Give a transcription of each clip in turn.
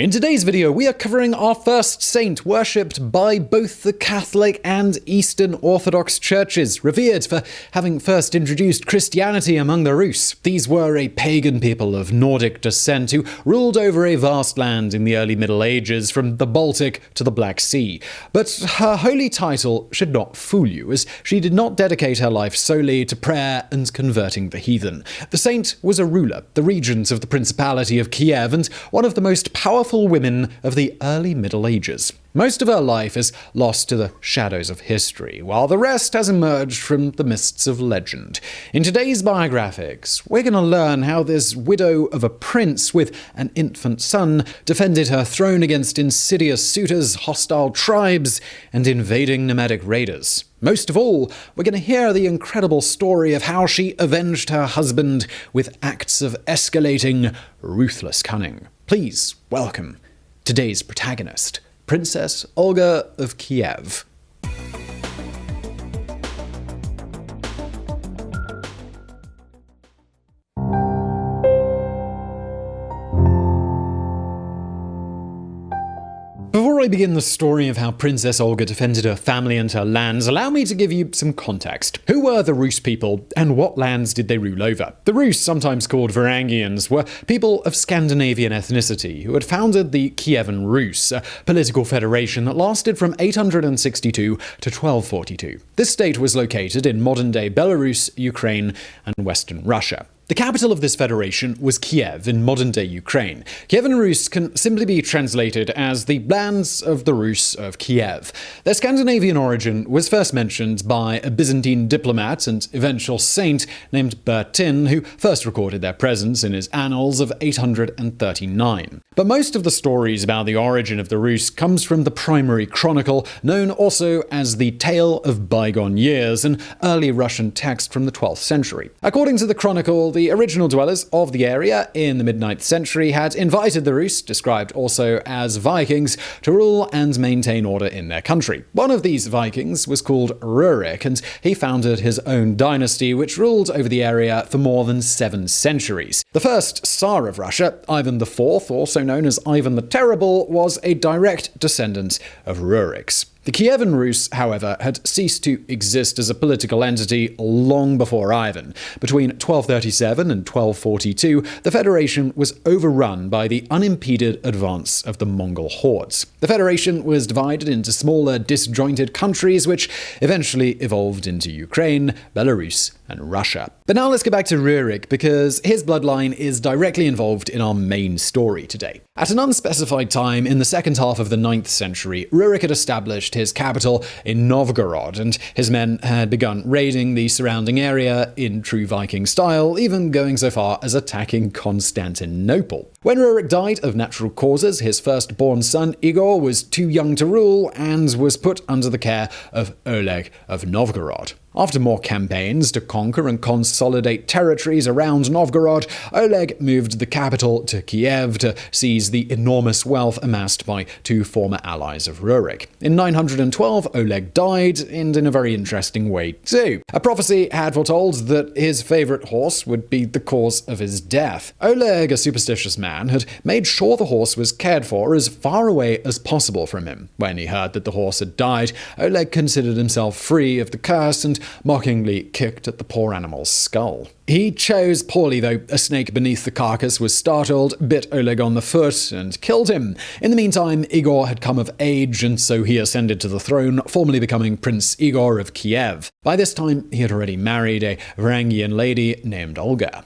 In today's video, we are covering our first saint worshipped by both the Catholic and Eastern Orthodox churches, revered for having first introduced Christianity among the Rus. These were a pagan people of Nordic descent who ruled over a vast land in the early Middle Ages from the Baltic to the Black Sea. But her holy title should not fool you, as she did not dedicate her life solely to prayer and converting the heathen. The saint was a ruler, the regent of the Principality of Kiev, and one of the most powerful women of the early Middle Ages. Most of her life is lost to the shadows of history, while the rest has emerged from the mists of legend. In today's Biographics, we're going to learn how this widow of a prince with an infant son defended her throne against insidious suitors, hostile tribes, and invading nomadic raiders. Most of all, we're going to hear the incredible story of how she avenged her husband with acts of escalating, ruthless cunning. Please welcome today's protagonist, Princess Olga of Kiev. Before I begin the story of how Princess Olga defended her family and her lands, allow me to give you some context. Who were the Rus people, and what lands did they rule over? The Rus, sometimes called Varangians, were people of Scandinavian ethnicity who had founded the Kievan Rus, a political federation that lasted from 862 to 1242. This state was located in modern-day Belarus, Ukraine, and Western Russia. The capital of this federation was Kiev in modern-day Ukraine. Kievan Rus can simply be translated as the lands of the Rus of Kiev. Their Scandinavian origin was first mentioned by a Byzantine diplomat and eventual saint named Bertin, who first recorded their presence in his annals of 839. But most of the stories about the origin of the Rus comes from the primary chronicle, known also as the Tale of Bygone Years, an early Russian text from the 12th century. According to the chronicle, the original dwellers of the area in the mid-9th century had invited the Rus, described also as Vikings, to rule and maintain order in their country. One of these Vikings was called Rurik, and he founded his own dynasty, which ruled over the area for more than 7 centuries. The first Tsar of Russia, Ivan IV, also known as Ivan the Terrible, was a direct descendant of Rurik's. The Kievan Rus, however, had ceased to exist as a political entity long before Ivan. Between 1237 and 1242, the federation was overrun by the unimpeded advance of the Mongol hordes. The federation was divided into smaller, disjointed countries, which eventually evolved into Ukraine, Belarus, and Russia. But now let's get back to Rurik, because his bloodline is directly involved in our main story today. At an unspecified time in the second half of the 9th century, Rurik had established his capital in Novgorod, and his men had begun raiding the surrounding area in true Viking style, even going so far as attacking Constantinople. When Rurik died of natural causes, his firstborn son Igor was too young to rule and was put under the care of Oleg of Novgorod. After more campaigns to conquer and consolidate territories around Novgorod, Oleg moved the capital to Kiev to seize the enormous wealth amassed by two former allies of Rurik. In 912, Oleg died, and in a very interesting way too. A prophecy had foretold that his favorite horse would be the cause of his death. Oleg, a superstitious man, had made sure the horse was cared for as far away as possible from him. When he heard that the horse had died, Oleg considered himself free of the curse and mockingly kicked at the poor animal's skull. He chose poorly, though. A snake beneath the carcass was startled, bit Oleg on the foot, and killed him. In the meantime, Igor had come of age, and so he ascended to the throne, formally becoming Prince Igor of Kiev. By this time, he had already married a Varangian lady named Olga.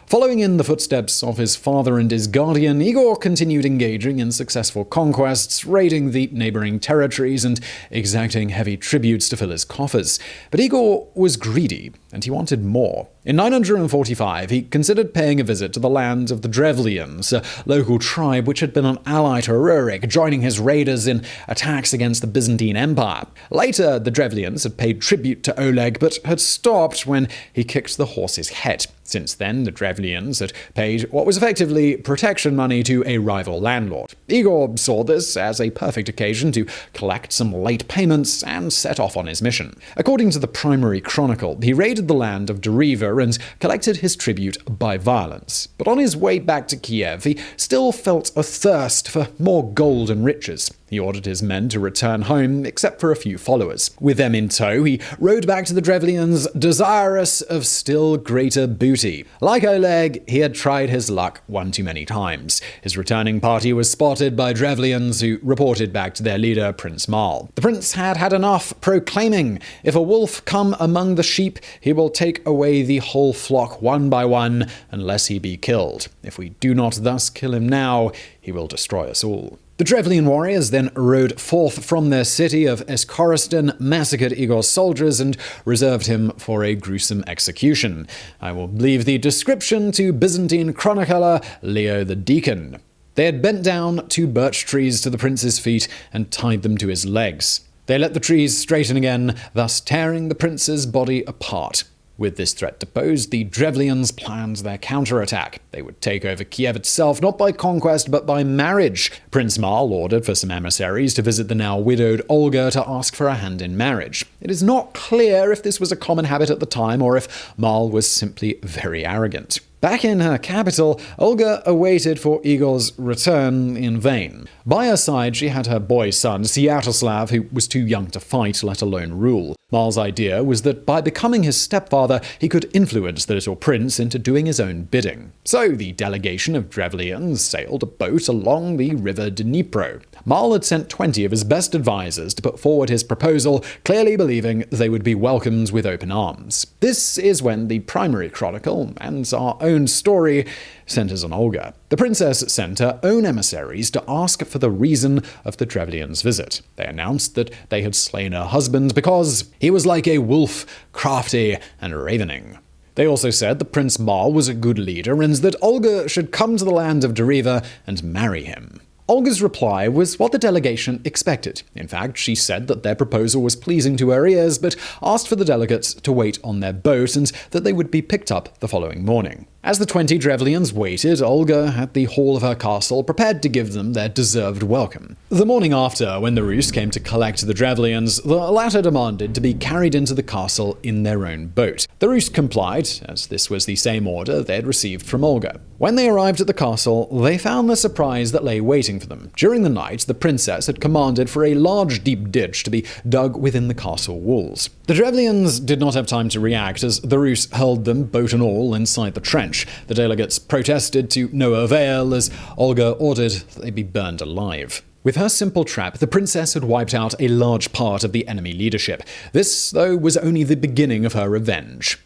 Following in the footsteps of his father and his guardian, Igor continued engaging in successful conquests, raiding the neighboring territories and exacting heavy tributes to fill his coffers. But Igor was greedy, and he wanted more. In 945, he considered paying a visit to the land of the Drevlians, a local tribe which had been an ally to Rurik, joining his raiders in attacks against the Byzantine Empire. Later, the Drevlians had paid tribute to Oleg, but had stopped when he kicked the horse's head. Since then, the Drevlians had paid what was effectively protection money to a rival landlord. Igor saw this as a perfect occasion to collect some late payments and set off on his mission. According to the primary chronicle, he raided invaded the land of Deriva and collected his tribute by violence. But on his way back to Kiev, he still felt a thirst for more gold and riches. He ordered his men to return home, except for a few followers. With them in tow, he rode back to the Drevlians, desirous of still greater booty. Like Oleg, he had tried his luck one too many times. His returning party was spotted by Drevlians, who reported back to their leader, Prince Mal. The prince had had enough, proclaiming, "If a wolf come among the sheep, he will take away the whole flock one by one, unless he be killed. If we do not thus kill him now, he will destroy us all." The Drevlian warriors then rode forth from their city of Eskoristan, massacred Igor's soldiers, and reserved him for a gruesome execution. I will leave the description to Byzantine chronicler Leo the Deacon. They had bent down 2 birch trees to the prince's feet and tied them to his legs. They let the trees straighten again, thus tearing the prince's body apart. With this threat deposed, the Drevlians planned their counterattack. They would take over Kiev itself, not by conquest, but by marriage. Prince Mal ordered for some emissaries to visit the now widowed Olga to ask for a hand in marriage. It is not clear if this was a common habit at the time, or if Mal was simply very arrogant. Back in her capital, Olga awaited for Igor's return in vain. By her side, she had her boy son, Sviatoslav, who was too young to fight, let alone rule. Mal's idea was that by becoming his stepfather, he could influence the little prince into doing his own bidding. So the delegation of Drevlians sailed a boat along the river Dnipro. Mal had sent 20 of his best advisors to put forward his proposal, clearly believing they would be welcomed with open arms. This is when the primary chronicle, and our own story, centers on Olga. The princess sent her own emissaries to ask for the reason of the Drevlians' visit. They announced that they had slain her husband because he was like a wolf, crafty and ravening. They also said that Prince Mal was a good leader and that Olga should come to the land of Deriva and marry him. Olga's reply was what the delegation expected. In fact, she said that their proposal was pleasing to her ears, but asked for the delegates to wait on their boat and that they would be picked up the following morning. As the 20 Drevlians waited, Olga at the hall of her castle prepared to give them their deserved welcome. The morning after, when the Rus came to collect the Drevlians, the latter demanded to be carried into the castle in their own boat. The Rus complied, as this was the same order they had received from Olga. When they arrived at the castle, they found the surprise that lay waiting for them. During the night, the princess had commanded for a large deep ditch to be dug within the castle walls. The Drevlians did not have time to react, as the Rus hurled them, boat and all, inside the trench. The delegates protested to no avail, as Olga ordered that they be burned alive. With her simple trap, the princess had wiped out a large part of the enemy leadership. This, though, was only the beginning of her revenge.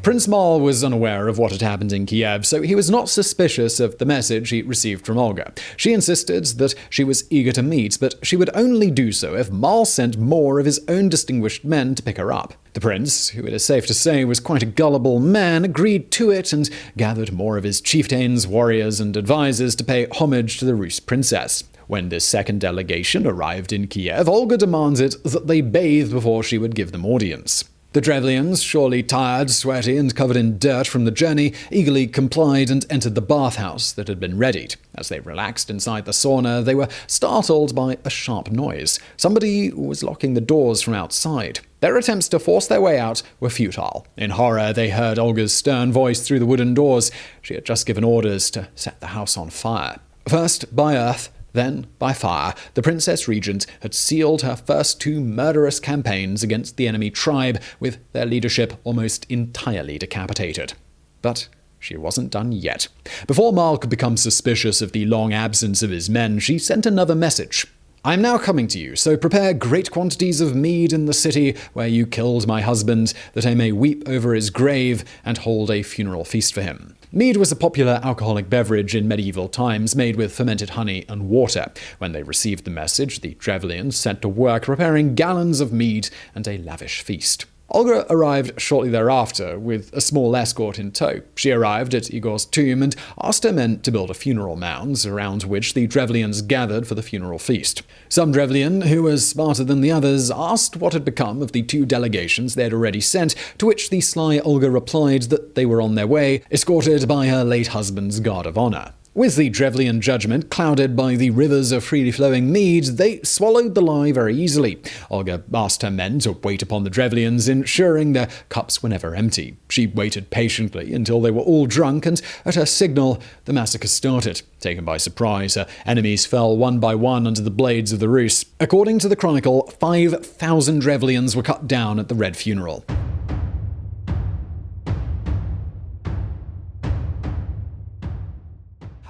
Prince Mal was unaware of what had happened in Kiev, so he was not suspicious of the message he received from Olga. She insisted that she was eager to meet, but she would only do so if Mal sent more of his own distinguished men to pick her up. The prince, who it is safe to say was quite a gullible man, agreed to it and gathered more of his chieftains, warriors, and advisors to pay homage to the Rus princess. When this second delegation arrived in Kiev, Olga demanded that they bathe before she would give them audience. The Drevlians, surely tired, sweaty, and covered in dirt from the journey, eagerly complied and entered the bathhouse that had been readied. As they relaxed inside the sauna, they were startled by a sharp noise. Somebody was locking the doors from outside. Their attempts to force their way out were futile. In horror, they heard Olga's stern voice through the wooden doors. She had just given orders to set the house on fire. First by earth, then, by fire, the Princess Regent had sealed her first 2 murderous campaigns against the enemy tribe, with their leadership almost entirely decapitated. But she wasn't done yet. Before Mal could become suspicious of the long absence of his men, she sent another message. "I am now coming to you, so prepare great quantities of mead in the city where you killed my husband, that I may weep over his grave and hold a funeral feast for him." Mead was a popular alcoholic beverage in medieval times, made with fermented honey and water. When they received the message, the Drevlians set to work preparing gallons of mead and a lavish feast. Olga arrived shortly thereafter, with a small escort in tow. She arrived at Igor's tomb and asked her men to build a funeral mound, around which the Drevlians gathered for the funeral feast. Some Drevlian, who was smarter than the others, asked what had become of the 2 delegations they had already sent, to which the sly Olga replied that they were on their way, escorted by her late husband's guard of honor. With the Drevlian judgment clouded by the rivers of freely flowing mead, they swallowed the lie very easily. Olga asked her men to wait upon the Drevlians, ensuring their cups were never empty. She waited patiently until they were all drunk, and at her signal, the massacre started. Taken by surprise, her enemies fell one by one under the blades of the Rus. According to the Chronicle, 5,000 Drevlians were cut down at the Red Funeral.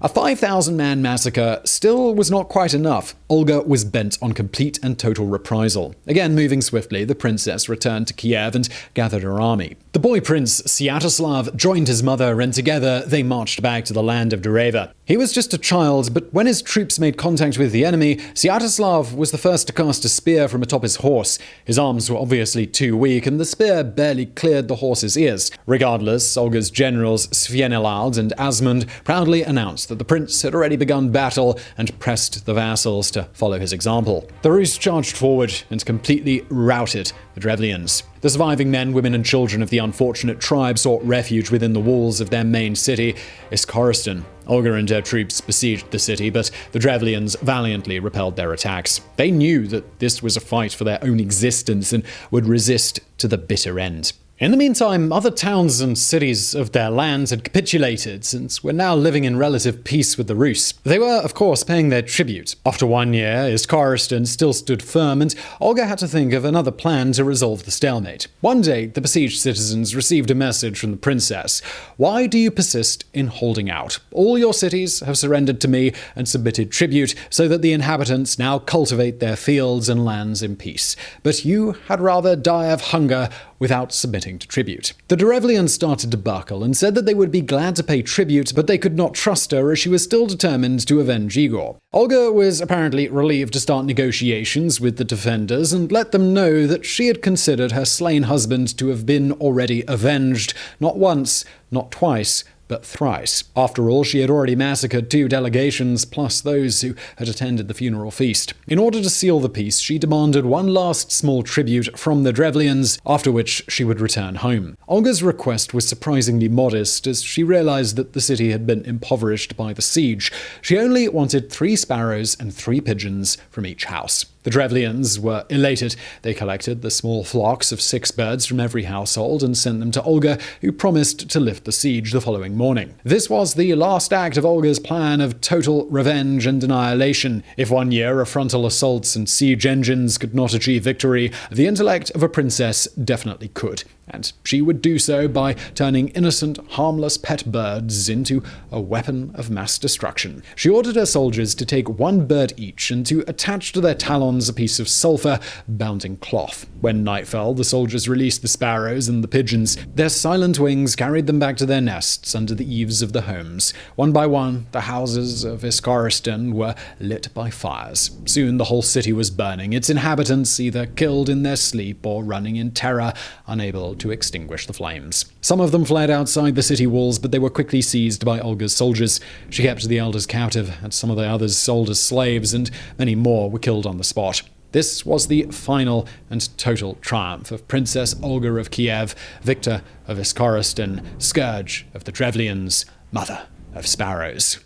A 5,000-man massacre still was not quite enough. Olga was bent on complete and total reprisal. Again, moving swiftly, the princess returned to Kiev and gathered her army. The boy prince, Sviatoslav, joined his mother, and together they marched back to the land of Dereva. He was just a child, but when his troops made contact with the enemy, Sviatoslav was the first to cast a spear from atop his horse. His arms were obviously too weak, and the spear barely cleared the horse's ears. Regardless, Olga's generals Svienelald and Asmund proudly announced that the prince had already begun battle and pressed the vassals to follow his example. The Rus charged forward and completely routed the Drevlians. The surviving men, women, and children of the unfortunate tribe sought refuge within the walls of their main city, Iskoristan. Olga and her troops besieged the city, but the Drevlians valiantly repelled their attacks. They knew that this was a fight for their own existence and would resist to the bitter end. In the meantime, other towns and cities of their lands had capitulated and were now living in relative peace with the Rus. They were, of course, paying their tribute. After 1 year, Iskoristan still stood firm, and Olga had to think of another plan to resolve the stalemate. One day, the besieged citizens received a message from the princess. "Why do you persist in holding out? All your cities have surrendered to me and submitted tribute, so that the inhabitants now cultivate their fields and lands in peace. But you had rather die of hunger without submitting to tribute." The Drevlians started to buckle and said that they would be glad to pay tribute, but they could not trust her as she was still determined to avenge Igor. Olga was apparently relieved to start negotiations with the defenders and let them know that she had considered her slain husband to have been already avenged, not once, not twice, but thrice. After all, she had already massacred 2 delegations, plus those who had attended the funeral feast. In order to seal the peace, she demanded one last small tribute from the Drevlians, after which she would return home. Olga's request was surprisingly modest, as she realized that the city had been impoverished by the siege. She only wanted 3 sparrows and 3 pigeons from each house. The Drevlians were elated. They collected the small flocks of 6 birds from every household and sent them to Olga, who promised to lift the siege the following morning. This was the last act of Olga's plan of total revenge and annihilation. If 1 year of frontal assaults and siege engines could not achieve victory, the intellect of a princess definitely could. And she would do so by turning innocent, harmless pet birds into a weapon of mass destruction. She ordered her soldiers to take 1 bird each and to attach to their talons a piece of sulfur bound in cloth. When night fell, the soldiers released the sparrows and the pigeons. Their silent wings carried them back to their nests under the eaves of the homes. One by one, the houses of Iskoristan were lit by fires. Soon the whole city was burning, its inhabitants either killed in their sleep or running in terror, unable to extinguish the flames. Some of them fled outside the city walls, but they were quickly seized by Olga's soldiers. She kept the elders captive, and some of the others sold as slaves, and many more were killed on the spot. This was the final and total triumph of Princess Olga of Kiev, victor of Iskoristan, scourge of the Drevlians, mother of sparrows.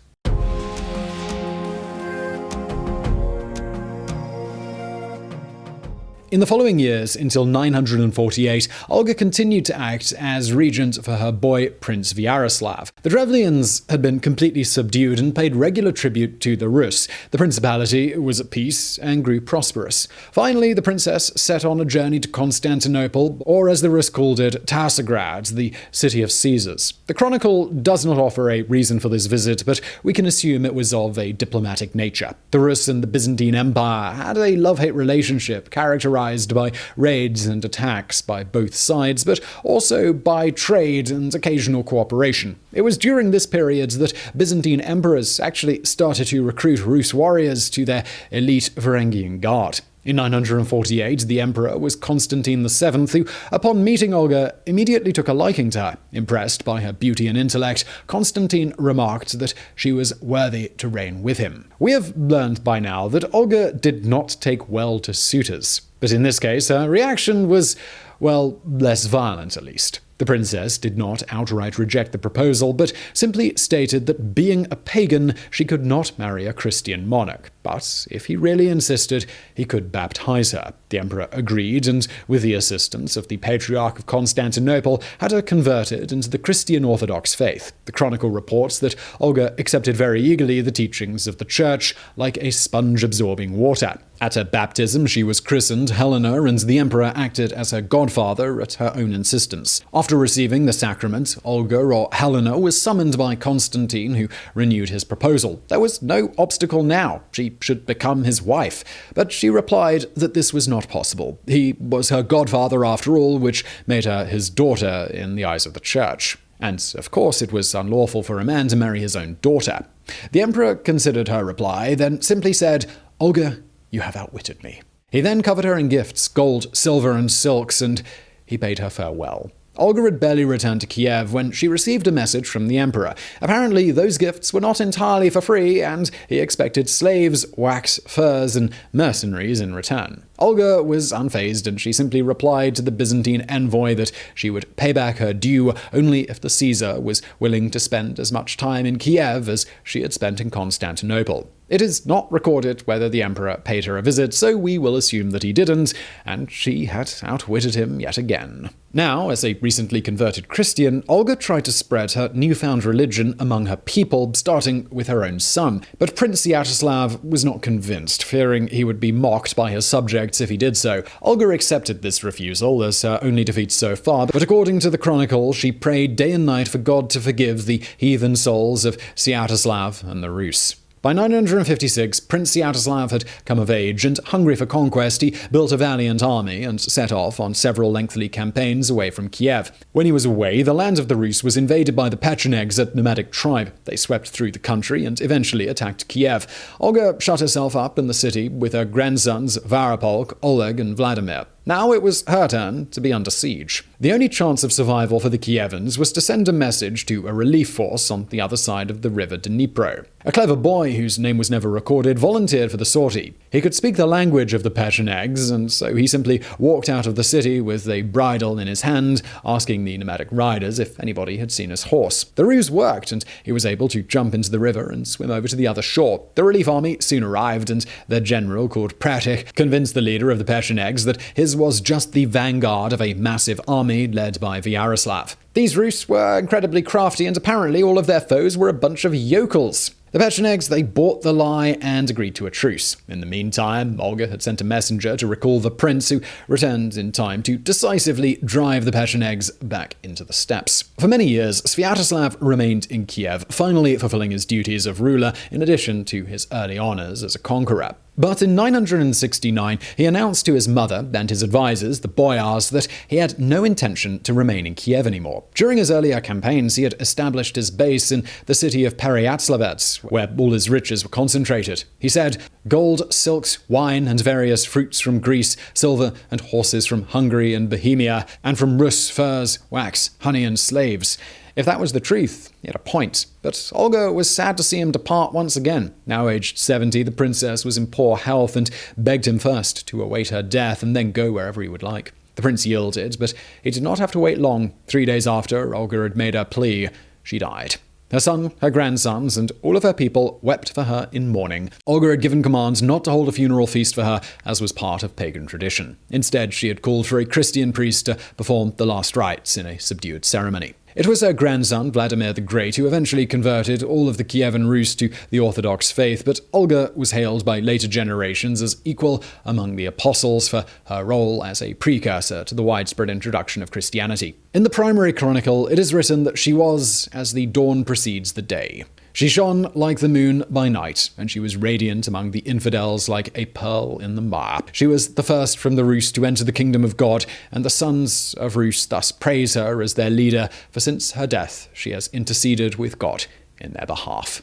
In the following years, until 948, Olga continued to act as regent for her boy, Prince Vyacheslav. The Drevlians had been completely subdued and paid regular tribute to the Rus. The principality was at peace and grew prosperous. Finally, the princess set on a journey to Constantinople, or as the Rus called it, Tarsagrad, the city of Caesars. The Chronicle does not offer a reason for this visit, but we can assume it was of a diplomatic nature. The Rus and the Byzantine Empire had a love-hate relationship characterized by raids and attacks by both sides, but also by trade and occasional cooperation. It was during this period that Byzantine emperors actually started to recruit Rus warriors to their elite Varangian guard. In 948, the emperor was Constantine VII, who, upon meeting Olga, immediately took a liking to her. Impressed by her beauty and intellect, Constantine remarked that she was worthy to reign with him. We have learned by now that Olga did not take well to suitors. But in this case, her reaction was, well, less violent at least. The princess did not outright reject the proposal, but simply stated that being a pagan, she could not marry a Christian monarch. But if he really insisted, he could baptize her. The emperor agreed, and with the assistance of the Patriarch of Constantinople, had her converted into the Christian Orthodox faith. The chronicle reports that Olga accepted very eagerly the teachings of the church, like a sponge absorbing water. At her baptism, she was christened Helena, and the emperor acted as her godfather at her own insistence. After receiving the sacrament, Olga, or Helena, was summoned by Constantine, who renewed his proposal. There was no obstacle now. She should become his wife. But she replied that this was not possible. He was her godfather after all, which made her his daughter in the eyes of the church. And, of course, it was unlawful for a man to marry his own daughter. The emperor considered her reply, then simply said, "Olga, you have outwitted me." He then covered her in gifts, gold, silver, and silks, and he bade her farewell. Olga had barely returned to Kiev when she received a message from the emperor. Apparently, those gifts were not entirely for free, and he expected slaves, wax, furs, and mercenaries in return. Olga was unfazed, and she simply replied to the Byzantine envoy that she would pay back her due only if the Caesar was willing to spend as much time in Kiev as she had spent in Constantinople. It is not recorded whether the emperor paid her a visit, so we will assume that he didn't, and she had outwitted him yet again. Now, as a recently converted Christian, Olga tried to spread her newfound religion among her people, starting with her own son. But Prince Sviatoslav was not convinced, fearing he would be mocked by his subjects if he did so. Olga accepted this refusal as her only defeat so far, but according to the chronicle, she prayed day and night for God to forgive the heathen souls of Sviatoslav and the Rus. By 956, Prince Sviatoslav had come of age, and hungry for conquest, he built a valiant army and set off on several lengthy campaigns away from Kiev. When he was away, the land of the Rus was invaded by the Pechenegs, a nomadic tribe. They swept through the country and eventually attacked Kiev. Olga shut herself up in the city with her grandsons Varapolk, Oleg, and Vladimir. Now it was her turn to be under siege. The only chance of survival for the Kievans was to send a message to a relief force on the other side of the river Dnipro. A clever boy, whose name was never recorded, volunteered for the sortie. He could speak the language of the Pechenegs, and so he simply walked out of the city with a bridle in his hand, asking the nomadic riders if anybody had seen his horse. The ruse worked, and he was able to jump into the river and swim over to the other shore. The relief army soon arrived, and their general, called Pratik, convinced the leader of the Pechenegs that his was just the vanguard of a massive army led by Vyaroslav. These Rus were incredibly crafty, and apparently all of their foes were a bunch of yokels. The Pechenegs, they bought the lie and agreed to a truce. In the meantime, Olga had sent a messenger to recall the prince, who returned in time to decisively drive the Pechenegs back into the steppes. For many years, Sviatoslav remained in Kiev, finally fulfilling his duties of ruler in addition to his early honors as a conqueror. But in 969, he announced to his mother and his advisors, the boyars, that he had no intention to remain in Kiev anymore. During his earlier campaigns, he had established his base in the city of Pereyatslavets, where all his riches were concentrated. He said, "Gold, silks, wine, and various fruits from Greece, silver and horses from Hungary and Bohemia, and from Rus, furs, wax, honey, and slaves." If that was the truth, he had a point. But Olga was sad to see him depart once again. Now aged 70, the princess was in poor health and begged him first to await her death and then go wherever he would like. The prince yielded, but he did not have to wait long. 3 days after Olga had made her plea, she died. Her son, her grandsons, and all of her people wept for her in mourning. Olga had given command not to hold a funeral feast for her, as was part of pagan tradition. Instead, she had called for a Christian priest to perform the last rites in a subdued ceremony. It was her grandson, Vladimir the Great, who eventually converted all of the Kievan Rus to the Orthodox faith, but Olga was hailed by later generations as equal among the apostles for her role as a precursor to the widespread introduction of Christianity. In the primary chronicle, it is written that she was as the dawn precedes the day. She shone like the moon by night, and she was radiant among the infidels like a pearl in the mire. She was the first from the Rus to enter the kingdom of God, and the sons of Rus thus praise her as their leader, for since her death she has interceded with God in their behalf.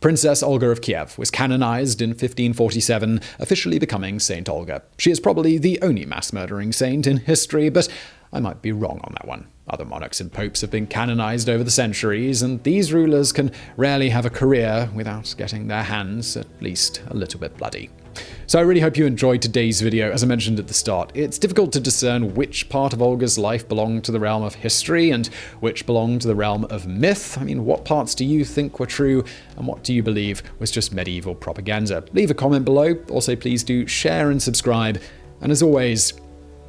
Princess Olga of Kiev was canonized in 1547, officially becoming Saint Olga. She is probably the only mass-murdering saint in history, but I might be wrong on that one. Other monarchs and popes have been canonized over the centuries, and these rulers can rarely have a career without getting their hands at least a little bit bloody. So I really hope you enjoyed today's video. As I mentioned at the start, it's difficult to discern which part of Olga's life belonged to the realm of history and which belonged to the realm of myth. I mean, what parts do you think were true and what do you believe was just medieval propaganda? Leave a comment below. Also, please do share and subscribe. And as always,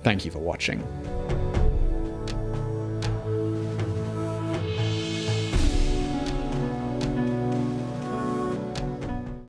thank you for watching.